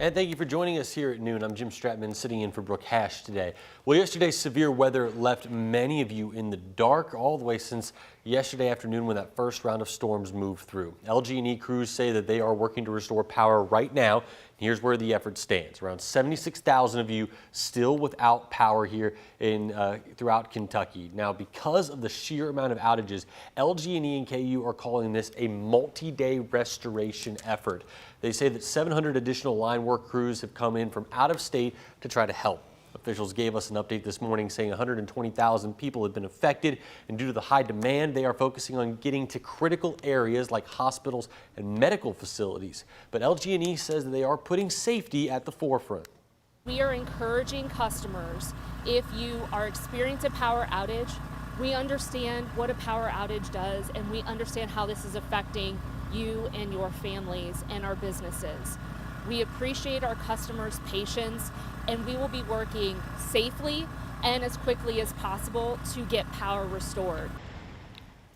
And thank you for joining us here at noon. I'm Jim Stratman, sitting in for Brooke Hash today. Well, yesterday's severe weather left many of you in the dark all the way since yesterday afternoon when that first round of storms moved through. LG&E crews say that they are working to restore power right now. Here's where the effort stands. Around 76,000 of you still without power here throughout Kentucky. Now, because of the sheer amount of outages, LG&E and KU are calling this a multi-day restoration effort. They say that 700 additional line work crews have come in from out of state to try to help. Officials gave us an update this morning saying 120,000 people have been affected, and due to the high demand, they are focusing on getting to critical areas like hospitals and medical facilities. But LG&E says that they are putting safety at the forefront. We are encouraging customers, if you are experiencing a power outage, we understand what a power outage does, and we understand how this is affecting you and your families and our businesses. We appreciate our customers' patience, and we will be working safely and as quickly as possible to get power restored.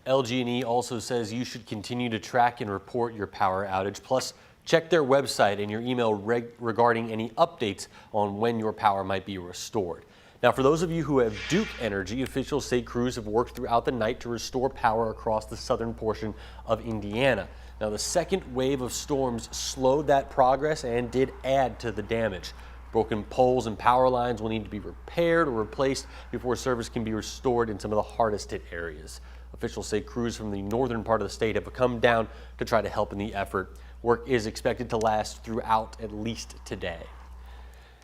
LG&E also says you should continue to track and report your power outage, plus check their website and your email regarding any updates on when your power might be restored. Now, for those of you who have Duke Energy, officials say crews have worked throughout the night to restore power across the southern portion of Indiana. Now, the second wave of storms slowed that progress and did add to the damage. Broken poles and power lines will need to be repaired or replaced before service can be restored in some of the hardest hit areas. Officials say crews from the northern part of the state have come down to try to help in the effort. Work is expected to last throughout at least today.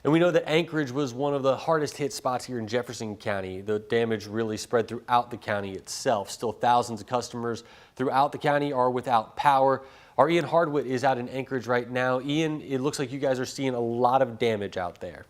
And we know that Anchorage was one of the hardest hit spots here in Jefferson County. The damage really spread throughout the county itself. Still, thousands of customers throughout the county are without power. Our Ian Hardwick is out in Anchorage right now. Ian, it looks like you guys are seeing a lot of damage out there.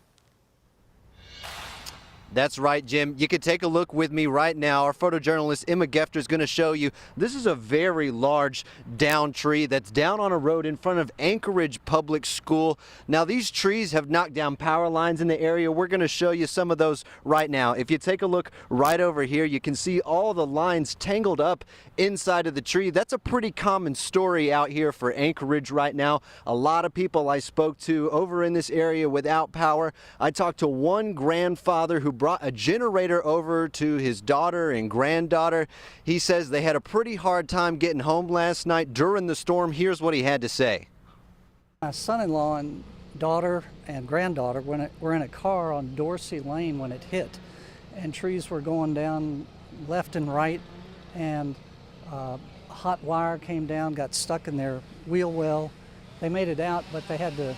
That's right, Jim. You could take a look with me right now. Our photojournalist Emma Gefter is going to show you. This is a very large down tree that's down on a road in front of Anchorage Public School. Now, these trees have knocked down power lines in the area. We're going to show you some of those right now. If you take a look right over here, you can see all the lines tangled up inside of the tree. That's a pretty common story out here for Anchorage right now. A lot of people I spoke to over in this area without power. I talked to one grandfather who brought a generator over to his daughter and granddaughter. He says they had a pretty hard time getting home last night during the storm. Here's what he had to say. My son-in-law and daughter and granddaughter were in a car on Dorsey Lane when it hit, and trees were going down left and right, and hot wire came down, got stuck in their wheel well. They made it out, but they had to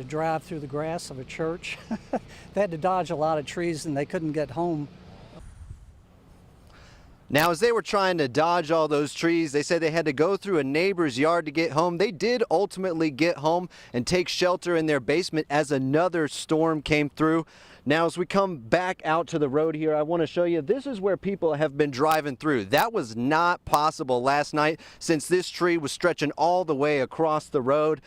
drive through the grass of a church. They had to dodge a lot of trees, and they couldn't get home. Now, as they were trying to dodge all those trees, they said they had to go through a neighbor's yard to get home. They did ultimately get home and take shelter in their basement as another storm came through. Now, as we come back out to the road here, I want to show you, this is where people have been driving through. That was not possible last night since this tree was stretching all the way across the road.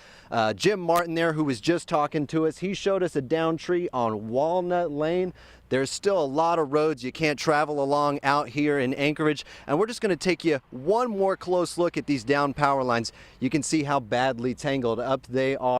Jim Martin there, who was just talking to us, he showed us a down tree on Walnut Lane. There's still a lot of roads you can't travel along out here in Anchorage, and we're just going to take you one more close look at these down power lines. You can see how badly tangled up they are.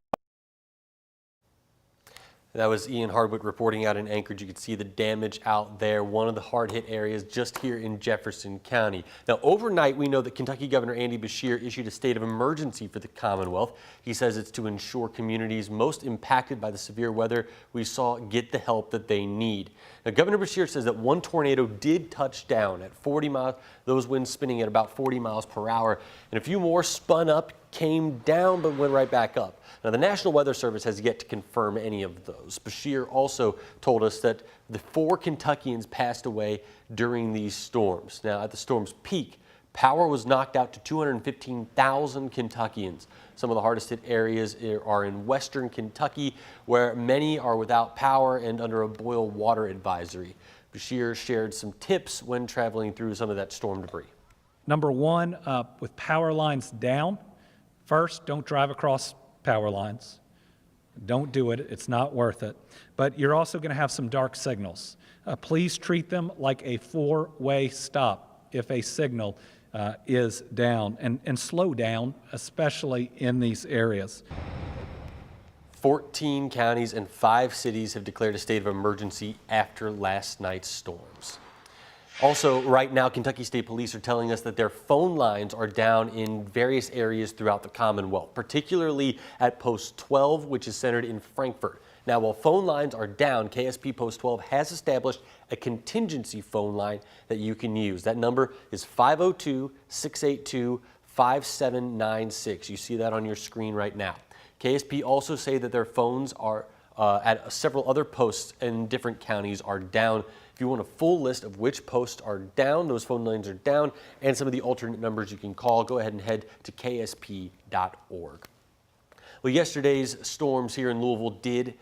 That was Ian Hardwick reporting out in Anchorage. You can see the damage out there, one of the hard-hit areas just here in Jefferson County. Now, overnight, we know that Kentucky Governor Andy Beshear issued a state of emergency for the Commonwealth. He says it's to ensure communities most impacted by the severe weather we saw get the help that they need. Now, Governor Beshear says that one tornado did touch down at 40 miles, those winds spinning at about 40 miles per hour, and a few more spun up, came down, but went right back up. Now, the National Weather Service has yet to confirm any of those. Beshear also told us that the 4 Kentuckians passed away during these storms. Now, at the storm's peak, power was knocked out to 215,000 Kentuckians. Some of the hardest hit areas are in western Kentucky, where many are without power and under a boil water advisory. Beshear shared some tips when traveling through some of that storm debris. Number one, with power lines down, first, don't drive across power lines. Don't do it. It's not worth it. But you're also going to have some dark signals. Please treat them like a 4-way stop if a signal is down, and slow down, especially in these areas. 14 counties and 5 cities have declared a state of emergency after last night's storms. Also, right now, Kentucky State Police are telling us that their phone lines are down in various areas throughout the Commonwealth, particularly at Post 12, which is centered in Frankfort. Now, while phone lines are down, KSP Post 12 has established a contingency phone line that you can use. That number is 502-682-5796. You see that on your screen right now. KSP also say that their phones are at several other posts in different counties are down. If you want a full list of which posts are down, those phone lines are down, and some of the alternate numbers you can call, go ahead and head to ksp.org. Well, yesterday's storms here in Louisville did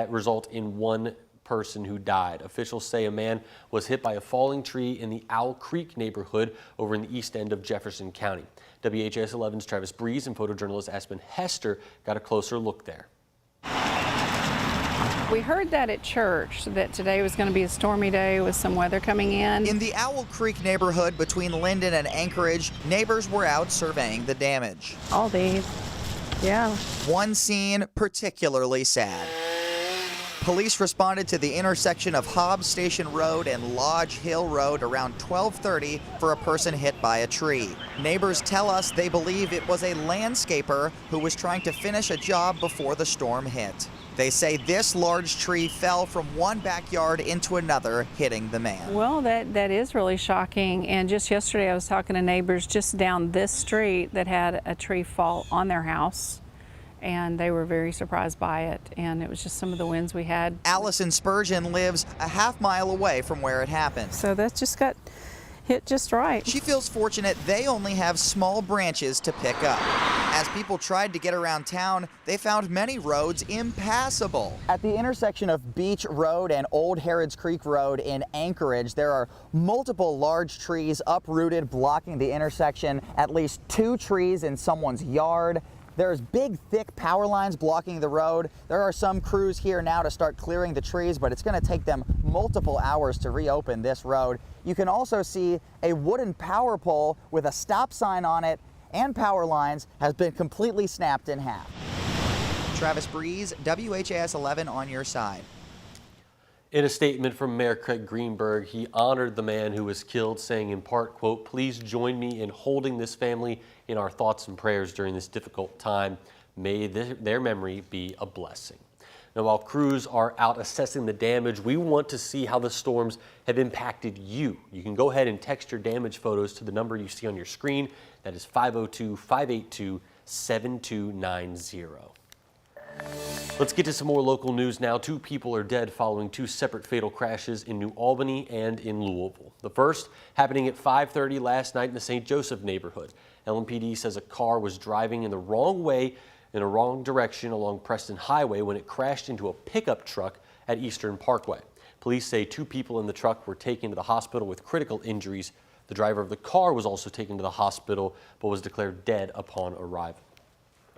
result in one person who died. Officials say a man was hit by a falling tree in the Owl Creek neighborhood over in the east end of Jefferson County. WHAS11's Travis Breeze and photojournalist Aspen Hester got a closer look there. We heard that at church, that today was going to be a stormy day with some weather coming in. In the Owl Creek neighborhood between Linden and Anchorage, neighbors were out surveying the damage. All these, yeah. One scene particularly sad. Police responded to the intersection of Hobbs Station Road and Lodge Hill Road around 12:30 for a person hit by a tree. Neighbors tell us they believe it was a landscaper who was trying to finish a job before the storm hit. They say this large tree fell from one backyard into another, hitting the man. Well, that is really shocking. And just yesterday I was talking to neighbors just down this street that had a tree fall on their house, and they were very surprised by it, and it was just some of the winds we had. Allison Spurgeon lives a half-mile away from where it happened. So that just got hit just right. She feels fortunate they only have small branches to pick up. As people tried to get around town, they found many roads impassable. At the intersection of Beach Road and Old Harrods Creek Road in Anchorage, there are multiple large trees uprooted blocking the intersection, at least 2 trees in someone's yard. There's big, thick power lines blocking the road. There are some crews here now to start clearing the trees, but it's going to take them multiple hours to reopen this road. You can also see a wooden power pole with a stop sign on it and power lines has been completely snapped in half. Travis Breeze, WHAS 11 on your side. In a statement from Mayor Craig Greenberg, he honored the man who was killed, saying in part, quote, "Please join me in holding this family in our thoughts and prayers during this difficult time. May their memory be a blessing." Now, while crews are out assessing the damage, we want to see how the storms have impacted you. You can go ahead and text your damage photos to the number you see on your screen. That is 502-582-7290. Let's get to some more local news now. 2 people are dead following 2 separate fatal crashes in New Albany and in Louisville. The first happening at 5:30 last night in the St. Joseph neighborhood. LMPD says a car was driving in the wrong way, in a wrong direction along Preston Highway when it crashed into a pickup truck at Eastern Parkway. Police say 2 people in the truck were taken to the hospital with critical injuries. The driver of the car was also taken to the hospital but was declared dead upon arrival.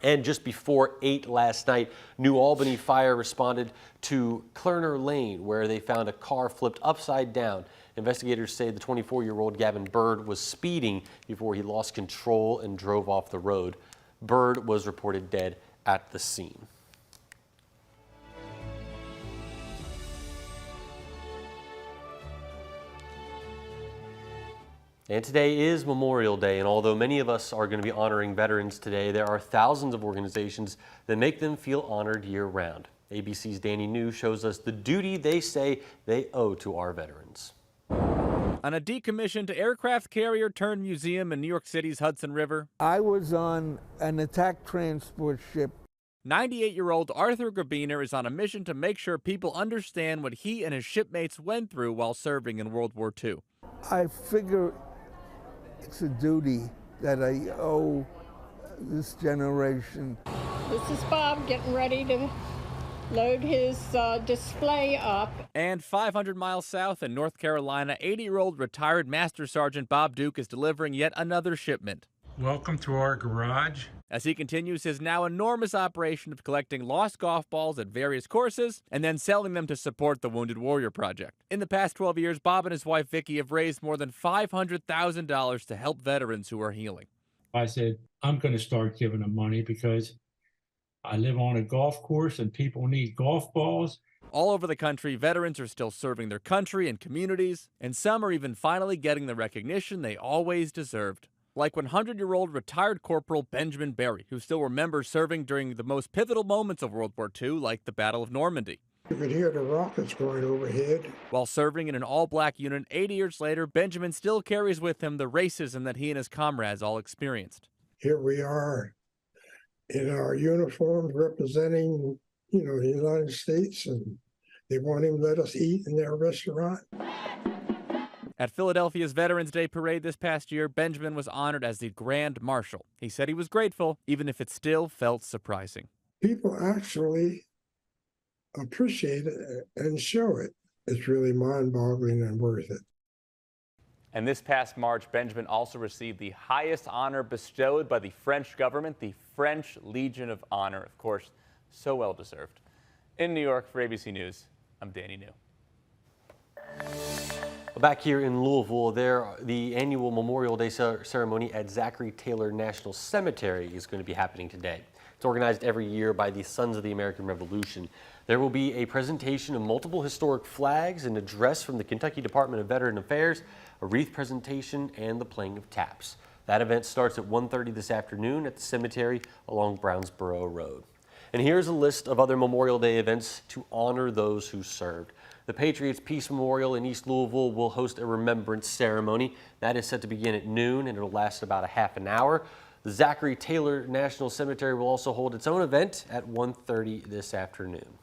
And just before 8 last night, New Albany Fire responded to Klerner Lane, where they found a car flipped upside down. Investigators say the 24-year-old Gavin Bird was speeding before he lost control and drove off the road. Bird was reported dead at the scene. And today is Memorial Day, and although many of us are going to be honoring veterans today, there are thousands of organizations that make them feel honored year-round. ABC's Danny New shows us the duty they say they owe to our veterans. On a decommissioned aircraft carrier turned museum in New York City's Hudson River, I was on an attack transport ship. 98-year-old Arthur Grabiner is on a mission to make sure people understand what he and his shipmates went through while serving in World War II. I figure it's a duty that I owe this generation. This is Bob getting ready to load his display up. And 500 miles south in North Carolina, 80-year-old retired Master Sergeant Bob Duke is delivering yet another shipment. Welcome to our garage. As he continues his now enormous operation of collecting lost golf balls at various courses and then selling them to support the Wounded Warrior Project. In the past 12 years, Bob and his wife Vicki have raised more than $500,000 to help veterans who are healing. I said, I'm going to start giving them money because I live on a golf course and people need golf balls. All over the country, veterans are still serving their country and communities, and some are even finally getting the recognition they always deserved. Like 100-year-old retired Corporal Benjamin Berry, who still remembers serving during the most pivotal moments of World War II, like the Battle of Normandy. You could hear the rockets going overhead. While serving in an all-black unit 80 years later, Benjamin still carries with him the racism that he and his comrades all experienced. Here we are in our uniforms representing, the United States, and they won't even let us eat in their restaurant. At Philadelphia's Veterans Day parade this past year, Benjamin was honored as the Grand Marshal. He said he was grateful, even if it still felt surprising. People actually appreciate it and show it. It's really mind-boggling and worth it. And this past March, Benjamin also received the highest honor bestowed by the French government, the French Legion of Honor. Of course, so well deserved. In New York for ABC News, I'm Danny New. Back here in Louisville, the annual Memorial Day ceremony at Zachary Taylor National Cemetery is going to be happening today. It's organized every year by the Sons of the American Revolution. There will be a presentation of multiple historic flags, an address from the Kentucky Department of Veteran Affairs, a wreath presentation, and the playing of taps. That event starts at 1:30 this afternoon at the cemetery along Brownsboro Road. And here's a list of other Memorial Day events to honor those who served. The Patriots Peace Memorial in East Louisville will host a remembrance ceremony. That is set to begin at noon, and it'll last about a half an hour. The Zachary Taylor National Cemetery will also hold its own event at 1:30 this afternoon.